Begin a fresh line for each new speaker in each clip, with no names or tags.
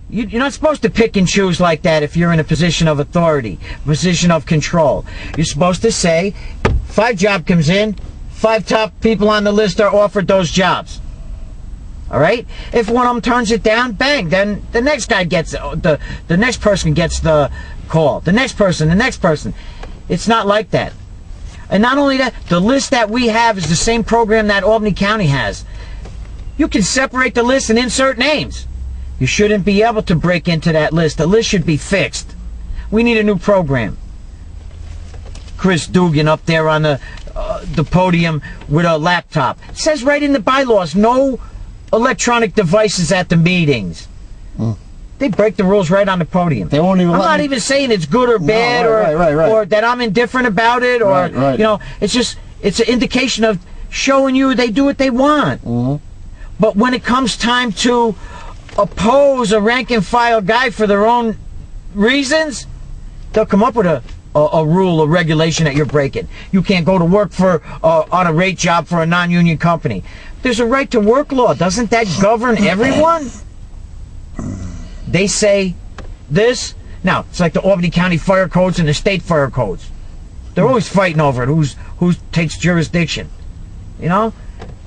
You're not supposed to pick and choose like that if you're in a position of authority, position of control. You're supposed to say, 5 job comes in, 5 top people on the list are offered those jobs. All right? If one of them turns it down, bang, then the next guy gets, the next person gets the call. The next person, the next person. It's not like that. And not only that, the list that we have is the same program that Albany County has. You can separate the list and insert names. You shouldn't be able to break into that list. The list should be fixed. We need a new program. Chris Dugan up there on the podium with a laptop. It says right in the bylaws, no electronic devices at the meetings. They break the rules right on the podium. They won't even. I'm not even saying it's good or bad, or that I'm indifferent about it, or you know, it's an indication of showing you they do what they want. But when it comes time to oppose a rank and file guy for their own reasons, they'll come up with a rule, a regulation that you're breaking. You can't go to work for on a rate job for a non-union company. There's a right to work law. Doesn't that govern everyone? They say this. Now, it's like the Albany County fire codes and the state fire codes. They're always fighting over it. Who takes jurisdiction? You know?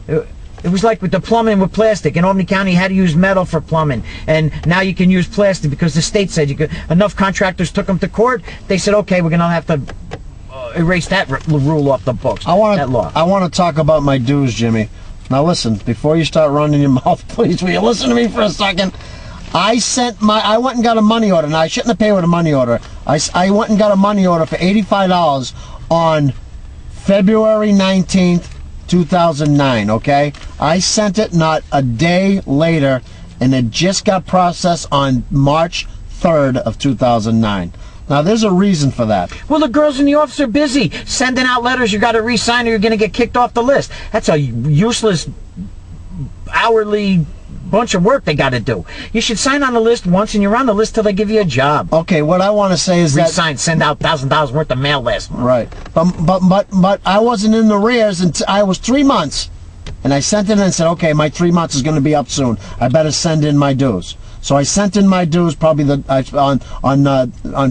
It was like with the plumbing with plastic. In Albany County, you had to use metal for plumbing. And now you can use plastic because the state said you could. Enough contractors took them to court. They said, okay, we're going to have to erase that rule off the books.
I want to talk about my dues, Jimmy. Now listen, before you start running your mouth, please, will you listen to me for a second? I went and got a money order. Now, I shouldn't have paid with a money order. I went and got a money order for $85 on February 19th, 2009, okay? I sent it not a day later, and it just got processed on March 3rd of 2009. Now, there's a reason for that.
Well, the girls in the office are busy sending out letters. You got to re-sign or you're going to get kicked off the list. That's a useless hourly bunch of work they got to do. You should sign on the list once, and you're on the list till they give you a job.
Okay, what I want to say is
re-sign, send out $1,000 worth of mail last month.
Right, but I wasn't in the arrears until I was 3 months, and I sent it in and said, okay, my 3 months is going to be up soon. I better send in my dues. So I sent in my dues probably on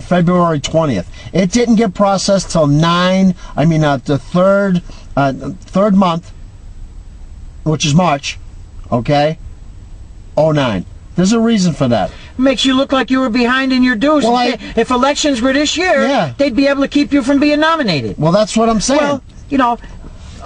February 20th. It didn't get processed till the third month, which is March. Okay. 09. There's a reason for that.
Makes you look like you were behind in your dues. Well, if elections were this year, they'd be able to keep you from being nominated.
Well, that's what I'm saying.
Well, you know,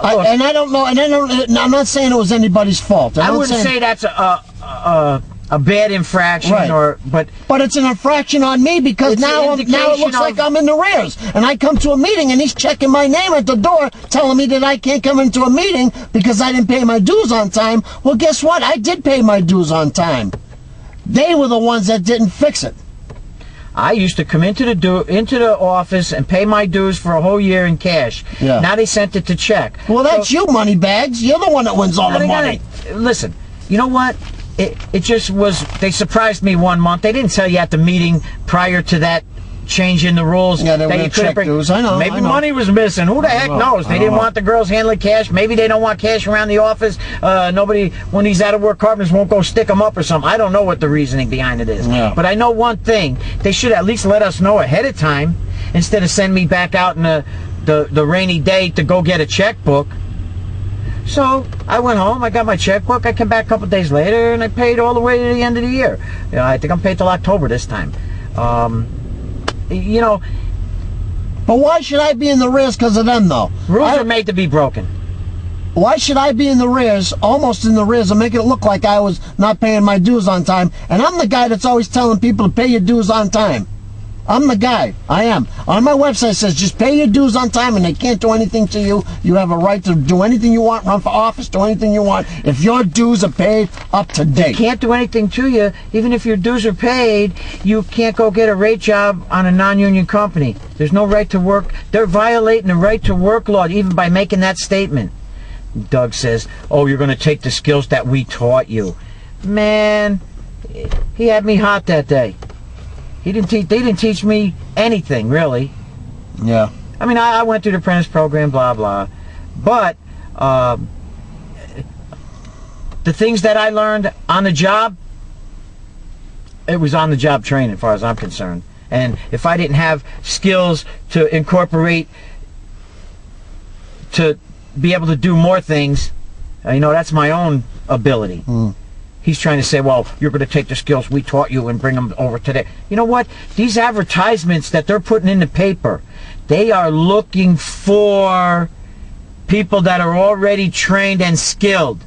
I'm not saying it was anybody's fault.
I wouldn't say that's a bad infraction,
right. But it's an infraction on me because now it looks like I'm in the arrears, and I come to a meeting and he's checking my name at the door, telling me that I can't come into a meeting because I didn't pay my dues on time. Well, guess what? I did pay my dues on time. They were the ones that didn't fix it.
I used to come into the office and pay my dues for a whole year in cash. Yeah. Now they sent it to check.
Well, that's you, money bags. You're the one that wins all the money.
Listen, you know what? It just was, they surprised me one month. They didn't tell you at the meeting prior to that change in the rules.
Yeah, they were going to check dues. I know.
Maybe money was missing. Who the heck knows? They didn't want the girls handling cash. Maybe they don't want cash around the office. Nobody, when these out-of-work carpenters won't go stick them up or something. I don't know what the reasoning behind it is. Yeah. But I know one thing. They should at least let us know ahead of time instead of sending me back out in the rainy day to go get a checkbook. So I went home, I got my checkbook, I came back a couple days later, and I paid all the way to the end of the year. You know, I think I'm paid till October this time. You know.
But why should I be in the arrears because of them, though?
Rules are made to be broken.
Why should I be in the arrears, almost in the arrears, and make it look like I was not paying my dues on time? And I'm the guy that's always telling people to pay your dues on time. I'm the guy. I am. On my website it says just pay your dues on time and they can't do anything to you. You have a right to do anything you want, run for office, do anything you want, if your dues are paid up to date.
They can't do anything to you. Even if your dues are paid, you can't go get a rate job on a non-union company. There's no right to work. They're violating the right to work law even by making that statement. Doug says, oh, you're going to take the skills that we taught you. Man, he had me hot that day. They didn't teach me anything, really.
Yeah.
I mean, I went through the apprentice program, blah, blah. But the things that I learned on the job, it was on-the-job training as far as I'm concerned. And if I didn't have skills to incorporate to be able to do more things, that's my own ability. He's trying to say, well, you're going to take the skills we taught you and bring them over today. You know what? These advertisements that they're putting in the paper, they are looking for people that are already trained and skilled.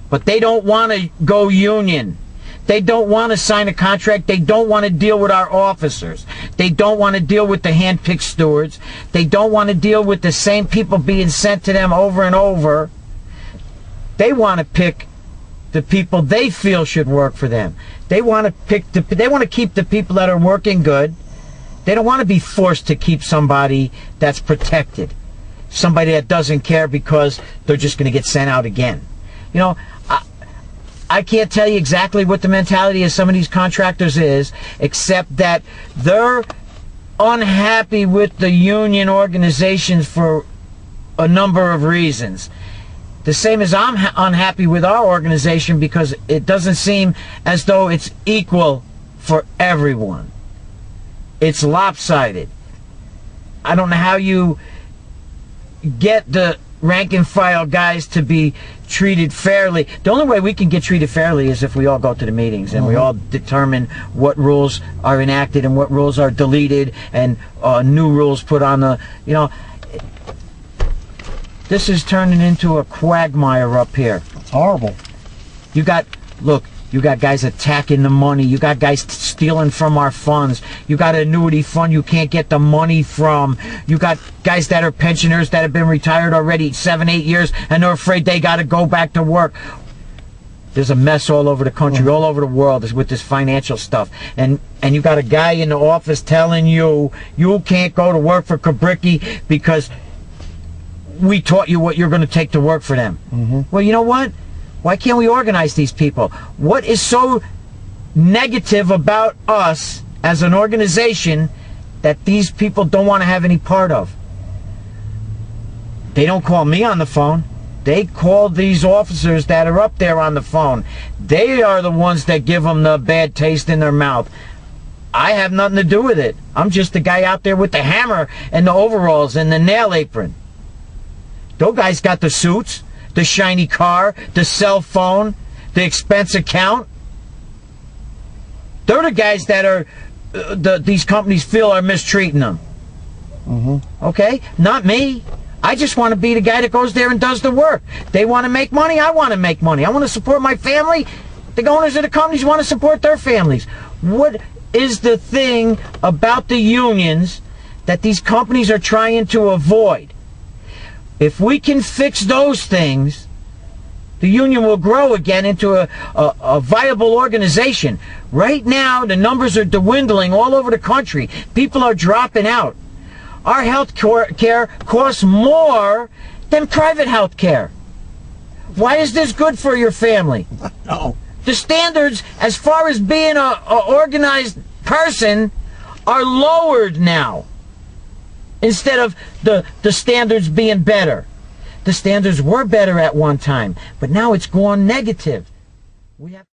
But they don't want to go union. They don't want to sign a contract. They don't want to deal with our officers. They don't want to deal with the hand-picked stewards. They don't want to deal with the same people being sent to them over and over. They want to pick the people they feel should work for them. They want to keep the people that are working good. They don't want to be forced to keep somebody that's protected, somebody that doesn't care because they're just going to get sent out again. I can't tell you exactly what the mentality of some of these contractors is, except that they're unhappy with the union organizations for a number of reasons. The same as I'm unhappy with our organization because it doesn't seem as though it's equal for everyone. It's lopsided. I don't know how you get the rank and file guys to be treated fairly. The only way we can get treated fairly is if we all go to the meetings and we all determine what rules are enacted and what rules are deleted and new rules put on the, this is turning into a quagmire up here.
It's horrible.
You got guys attacking the money. You got guys stealing from our funds. You got an annuity fund you can't get the money from. You got guys that are pensioners that have been retired already 7-8 years and they're afraid they got to go back to work. There's a mess all over the country, all over the world with this financial stuff. And you got a guy in the office telling you can't go to work for Kabricki because we taught you what you're going to take to work for them. Well, you know what? Why can't we organize these people? What is so negative about us as an organization that these people don't want to have any part of? They don't call me on the phone. They call these officers that are up there on the phone. They are the ones that give them the bad taste in their mouth. I have nothing to do with it. I'm just the guy out there with the hammer and the overalls and the nail apron. Those guys got the suits, the shiny car, the cell phone, the expense account. They're the guys that are these companies feel are mistreating them. Okay? Not me. I just want to be the guy that goes there and does the work. They want to make money. I want to make money. I want to support my family. The owners of the companies want to support their families. What is the thing about the unions that these companies are trying to avoid? If we can fix those things, the union will grow again into a viable organization. Right now, the numbers are dwindling all over the country. People are dropping out. Our health care costs more than private health care. Why is this good for your family?
No.
The standards, as far as being an organized person, are lowered now. Instead of the standards being better. The standards were better at one time, but now it's gone negative. We have